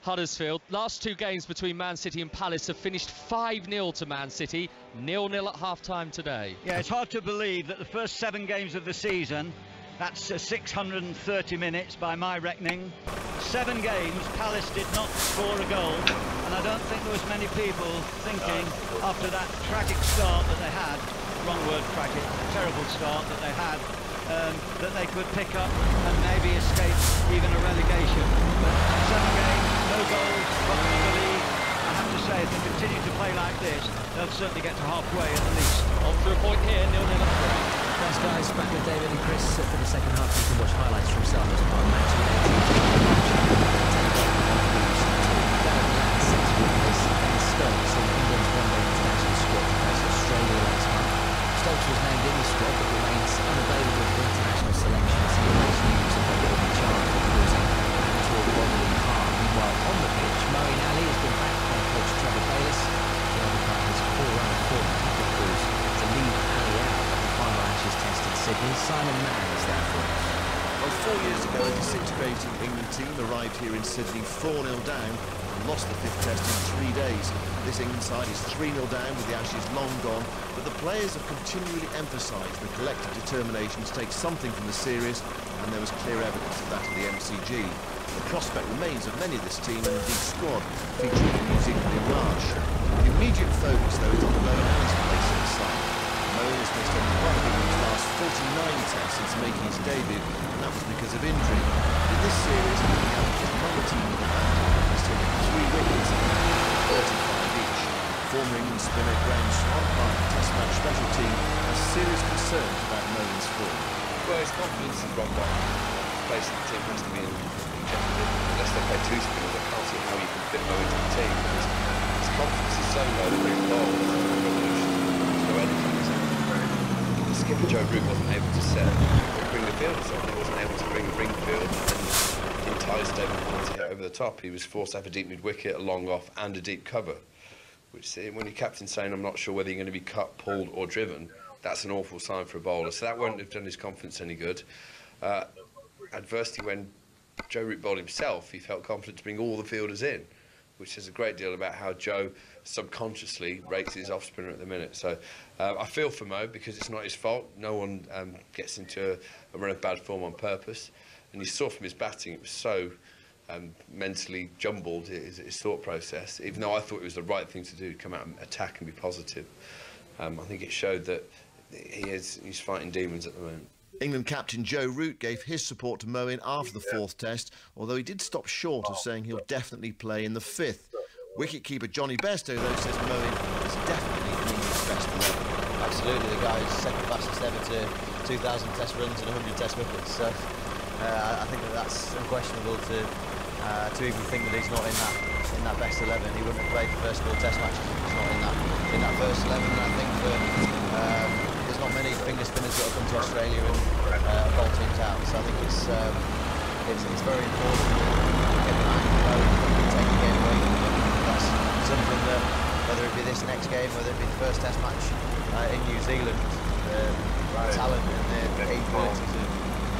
S7: Huddersfield. Last 2 games between Man City and Palace have finished 5-0 to Man City, 0-0 at half-time today.
S8: Yeah, it's hard to believe that the first 7 games of the season, that's 630 minutes by my reckoning. 7 games, Palace did not score a goal, and I don't think there was many people thinking after that tragic start that they had, wrong word tragic, terrible start that they had, that they could pick up and maybe escape even a relegation. But 7 games, no goals, bottom of the league. I have to say, if they continue to play like this, they'll certainly get to halfway at the least.
S7: On for a point here, 0-0 at the break.
S3: Thanks, guys. Back with David and Chris for the second half. You can watch highlights from Salmond's part of match. Stokes in England's one-day international squad to face Australia last month. Stokes was named in the squad but remains unavailable for international selections. He awaits news of whether he'll be charged with causing actual bodily harm. Meanwhile, on the pitch, Moeen Ali has been backed by coach Trevor Bayliss. The other part of his all-round form couple of calls to leave Ali out of the final Ashes test in Sydney. Simon Mann is there for us.
S15: Well, 4 years ago, a disintegrating England team arrived here in Sydney 4-0 down and lost the 5th test in 3 days. This England side is 3-0 down with the Ashes long gone, but the players have continually emphasised the collective determination to take something from the series, and there was clear evidence of that at the MCG. The prospect remains of many of this team and indeed squad, featuring New Zealand in March. The immediate focus, though, is on Moeen Ali's place in the side. Moeen has missed only one of England's last 49 tests since making his debut, and that was because of injury. But in this series, the averages another team in the back. He's taken 3 wickets and 35 each. Former England spinner Graham Swan, part of the Test match special team, has serious concerns about Moeen's form.
S16: Well, his confidence has gone down. His place in the team has to be in jeopardy. Unless they play 2 spinners, I can't see how you can fit Moeen to the team. His confidence is so low that bring ball and revolution. There's no end comes in. The skipper Joe Root wasn't able to set or bring the fielders on. He wasn't able to bring a ring field and entice David Warner to hit over the top. He was forced to have a deep mid wicket, a long off and a deep cover. Which, when your captain's saying, I'm not sure whether you're going to be cut, pulled or driven, that's an awful sign for a bowler. So that won't have done his confidence any good. Adversity, when Joe Root bowled himself, he felt confident to bring all the fielders in, which says a great deal about how Joe subconsciously rates his off-spinner at the minute. So I feel for Mo, because it's not his fault. No one gets into a run of bad form on purpose. And you saw from his batting, it was so mentally jumbled, his thought process, even though I thought it was the right thing to do, come out and attack and be positive. I think it showed that he's fighting demons at the moment.
S15: England captain Joe Root gave his support to Moeen after the 4th test, although he did stop short of saying he'll definitely play in the 5th. Wicketkeeper Johnny Besto, though, says Moeen is definitely England's best 11.
S17: Absolutely, the guy is second fastest ever to 2,000 test runs and 100 test wickets. So I think that's unquestionable to even think that he's not in that best 11. He wouldn't have played the first 4 test matches if he's not in that first 11. And I think that there's not many finger spinners that have come to Australia and bowl teams out. So I think it's very important to get behind the road and take the game away. That's something that, whether it be this next game, whether it be the first test match in New Zealand, the talent and the capabilities of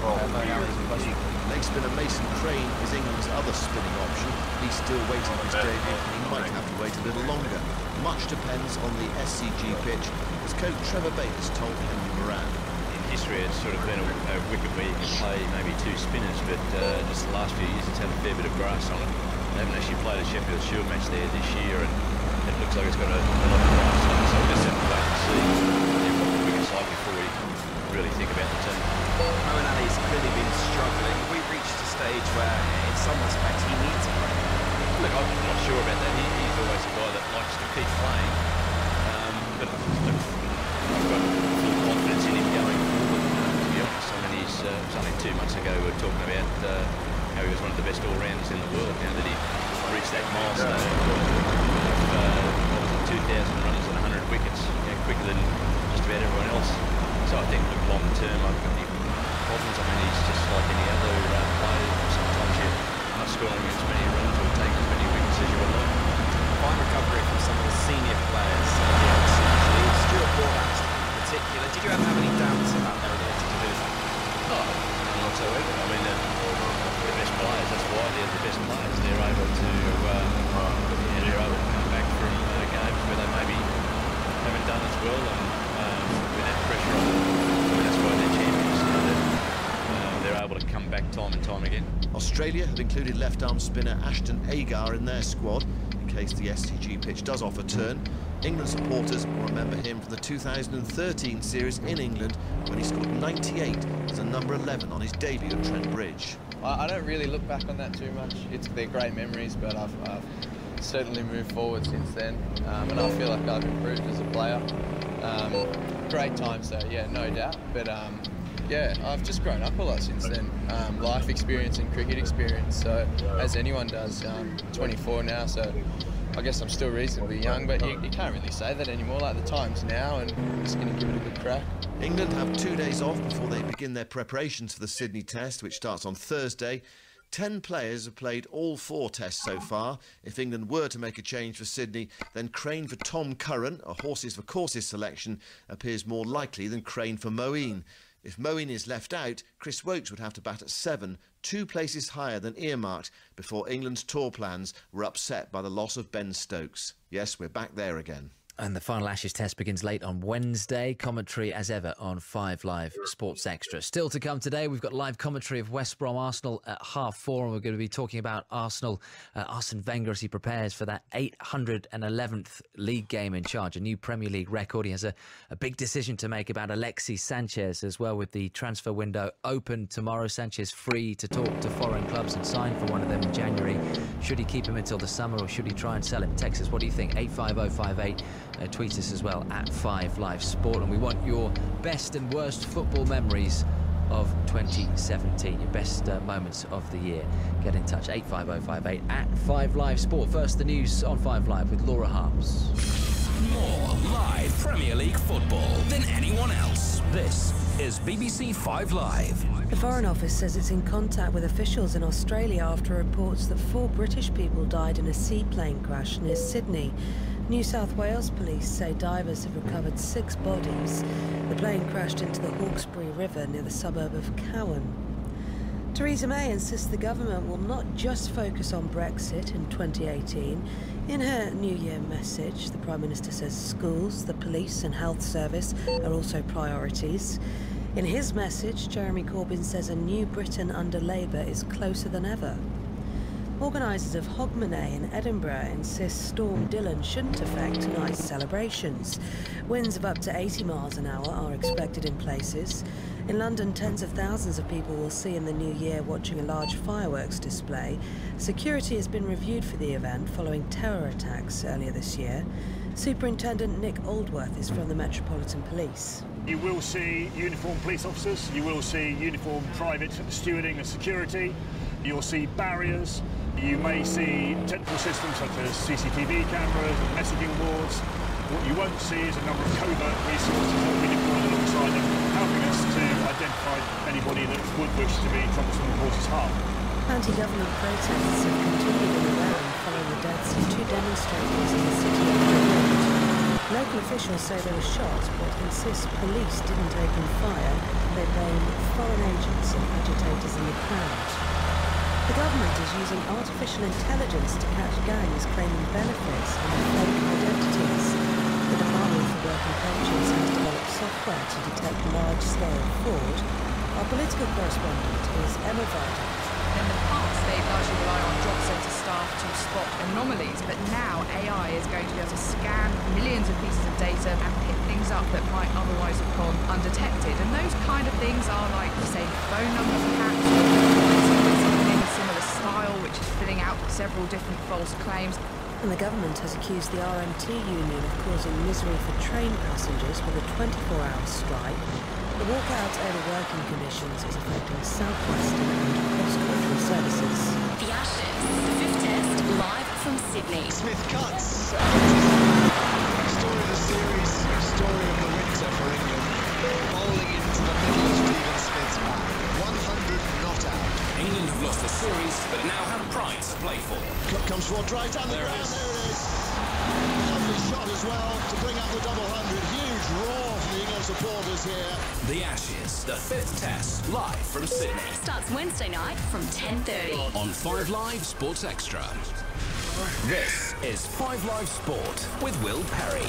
S15: Leg spinner Mason Crane is England's other spinning option. He's still waiting for his debut, and he might have to wait a little longer. Much depends on the SCG pitch, as coach Trevor Bates told Henry Moran.
S18: In history, it's sort of been a wicket where you can play maybe two spinners, but just the last few years it's had a fair bit of grass on it. They haven't actually played a Sheffield Shield match there this year, and it looks like it's got a lot of grass on it, so we'll just have to wait and see what the wicket's like before we really think about the team.
S19: Moeen Ali's clearly been struggling. We've reached a stage where, in some respects, he needs a break.
S18: Look, I'm not sure about that. He's always a guy that likes to keep playing, but look, I've got full confidence in him going forward, to be honest. I mean, it was only 2 months ago we were talking about how he was one of the best all-rounders in the world. Now that he reached that milestone of 2,000 runners and 100 wickets, quicker than just about everyone else. So I think, look, long term, I've got any problems. I mean, he's just like any other player. Sometimes you're not scoring as many runs or taking as many wickets as you would like.
S19: Fine recovery from some of the senior players, essentially. Stuart Broad in particular. Did you ever have any doubts about their ability to do that?
S18: No, not whatsoever. I mean, the best players, that's why they're the best players. They're able to come back from games where they maybe haven't done as well, and with that pressure on them, I mean, that's why they're champions. They're able to come back time and time again.
S15: Australia have included left-arm spinner Ashton Agar in their squad in case the SCG pitch does offer turn. England supporters will remember him from the 2013 series in England when he scored 98 as a number 11 on his debut at Trent Bridge.
S20: I don't really look back on that too much. They're great memories, but I've certainly moved forward since then, and I feel like I've improved as a player. Great times though, yeah, no doubt, but yeah, I've just grown up a lot since then. Life experience and cricket experience, so as anyone does. 24 now, so I guess I'm still reasonably young, but you can't really say that anymore. Like, the time's now, and I'm just going to give it a good crack.
S15: England have 2 days off before they begin their preparations for the Sydney Test, which starts on Thursday. 10 players have played all 4 tests so far. If England were to make a change for Sydney, then Crane for Tom Curran, a horses for courses selection, appears more likely than Crane for Moeen. If Moeen is left out, Chris Woakes would have to bat at 7, 2 places higher than earmarked, before England's tour plans were upset by the loss of Ben Stokes. Yes, we're back there again.
S3: And the final Ashes Test begins late on Wednesday. Commentary, as ever, on 5 Live Sports Extra. Still to come today, we've got live commentary of West Brom Arsenal at 4:30, and we're going to be talking about Arsenal, Arsene Wenger, as he prepares for that 811th league game in charge, a new Premier League record. He has a big decision to make about Alexis Sanchez as well, with the transfer window open tomorrow. Sanchez free to talk to foreign clubs and sign for one of them in January. Should he keep him until the summer, or should he try and sell him? Text us, what do you think? 85058. Tweet us as well at 5 Live Sport, and we want your best and worst football memories of 2017, your best moments of the year. Get in touch, 85058 at 5 Live Sport. First, the news on 5 Live with Laura Harms.
S11: More live Premier League football than anyone else. This is BBC 5 Live.
S12: The Foreign Office says it's in contact with officials in Australia after reports that 4 British people died in a seaplane crash near Sydney. New South Wales police say divers have recovered 6 bodies. The plane crashed into the Hawkesbury River near the suburb of Cowan. Theresa May insists the government will not just focus on Brexit in 2018. In her New Year message, the Prime Minister says schools, the police and health service are also priorities. In his message, Jeremy Corbyn says a new Britain under Labour is closer than ever. Organisers of Hogmanay in Edinburgh insist Storm Dylan shouldn't affect tonight's celebrations. Winds of up to 80 miles an hour are expected in places. In London, tens of thousands of people will see in the new year watching a large fireworks display. Security has been reviewed for the event following terror attacks earlier this year. Superintendent Nick Aldworth is from the Metropolitan Police.
S21: You will see uniformed police officers, you will see uniformed private stewarding and security, you'll see barriers. You may see technical systems such as CCTV cameras and messaging boards. What you won't see is a number of covert resources that will be deployed alongside them, helping us to identify anybody that would wish to be troublesome and cause us harm.
S12: Anti-government protests have continued in Iran following the deaths of 2 demonstrators in the city of Beirut. Local officials say there were shots, but insist police didn't open fire. They blame foreign agents and agitators in the crowd. The government is using artificial intelligence to catch gangs claiming benefits under fake identities. The Department for Work and Pensions has developed software to detect large-scale fraud. Our political correspondent is Emma Varda.
S2: In the past, they've largely relied on job centre staff to spot anomalies, but now AI is going to be able to scan millions of pieces of data and pick things up that might otherwise have gone undetected. And those kind of things are like, say, phone number perhaps, or something in a similar style, which is filling out several different false claims.
S12: And the government has accused the RMT union of causing misery for train passengers with a 24-hour strike. The walkout over working conditions is affecting southwestern and cross-country services.
S22: The Ashes, the fifth test, live from Sydney.
S15: Smith cuts. Story of the series, story of the winter for England. Bowling into the middle of Stephen Smith's path. 100 not out.
S11: England have lost the series, but now have pride to play for.
S15: Comes for right down the ground. There it is. Lovely shot as well to bring up the double 100. Huge roar from the England supporters here.
S11: The Ashes, the fifth test, live from Sydney.
S22: Starts Wednesday night from 10:30.
S11: On 5 Live Sports Extra. This is 5 Live Sport with Will Perry.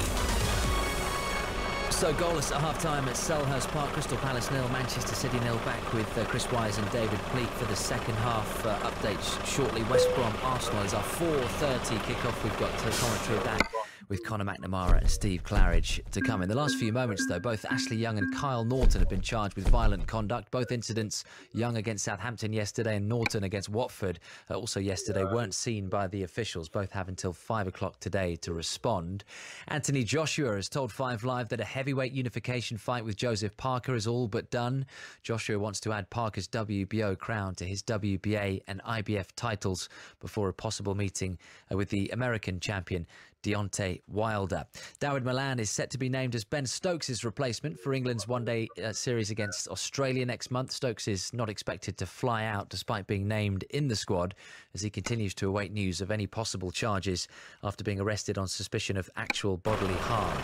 S3: So goalless at half-time at Selhurst Park. Crystal Palace 0, Manchester City 0. Back with Chris Wise and David Pleat for the second half. Updates shortly. West Brom Arsenal is our 4:30 kick-off. We've got commentary of that with Conor McNamara and Steve Claridge to come. In the last few moments, though, both Ashley Young and Kyle Norton have been charged with violent conduct. Both incidents, Young against Southampton yesterday and Norton against Watford, also yesterday, weren't seen by the officials. Both have until 5 o'clock today to respond. Anthony Joshua has told 5 Live that a heavyweight unification fight with Joseph Parker is all but done. Joshua wants to add Parker's WBO crown to his WBA and IBF titles before a possible meeting with the American champion Deontay Wilder. Dawid Malan is set to be named as Ben Stokes' replacement for England's one-day series against Australia next month. Stokes is not expected to fly out despite being named in the squad as he continues to await news of any possible charges after being arrested on suspicion of actual bodily harm.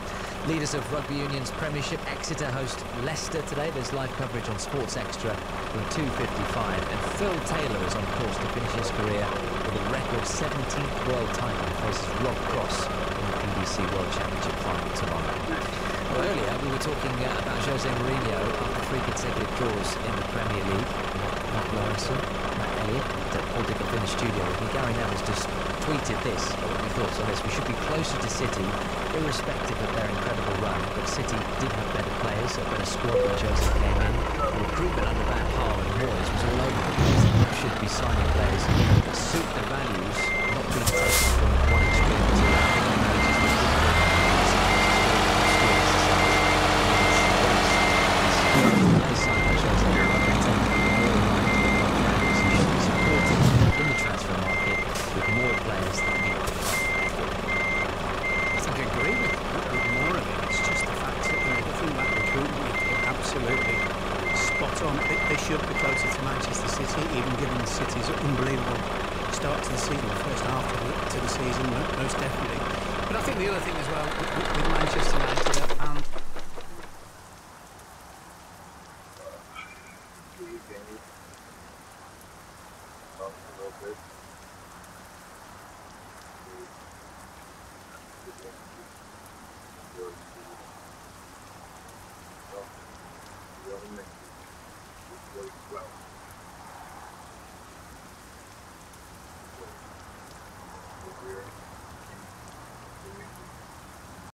S3: Leaders of Rugby Union's Premiership, Exeter host Leicester today. There's live coverage on Sports Extra from 2:55, and Phil Taylor is on course to finish his career with a record 17th world title. He faces Rob Cross in the PDC World Championship final tomorrow. Well, earlier we were talking about Jose Mourinho after 3 consecutive draws in the Premier League. Mark Lawrenson, Matt Elliott, and Paul Dickoff in the studio with me. Gary Neville's just tweeted this. What are your thoughts on this? We should be closer to City, irrespective of their incredible run. But City did have better players, a better squad when Jose came in. The recruitment under Van Gaal and Moyes was all over the place. They should be signing players that suit their values, not being taken from one extreme to the other. In the transfer market with more players that meet the
S4: I think I agree with more of it. It's just the fact that the thing about recruitment is absolutely spot on. They should be closer to Manchester City, even given City's unbelievable start to the season, the first half to the season, most definitely. But I think the other thing as well with Manchester United and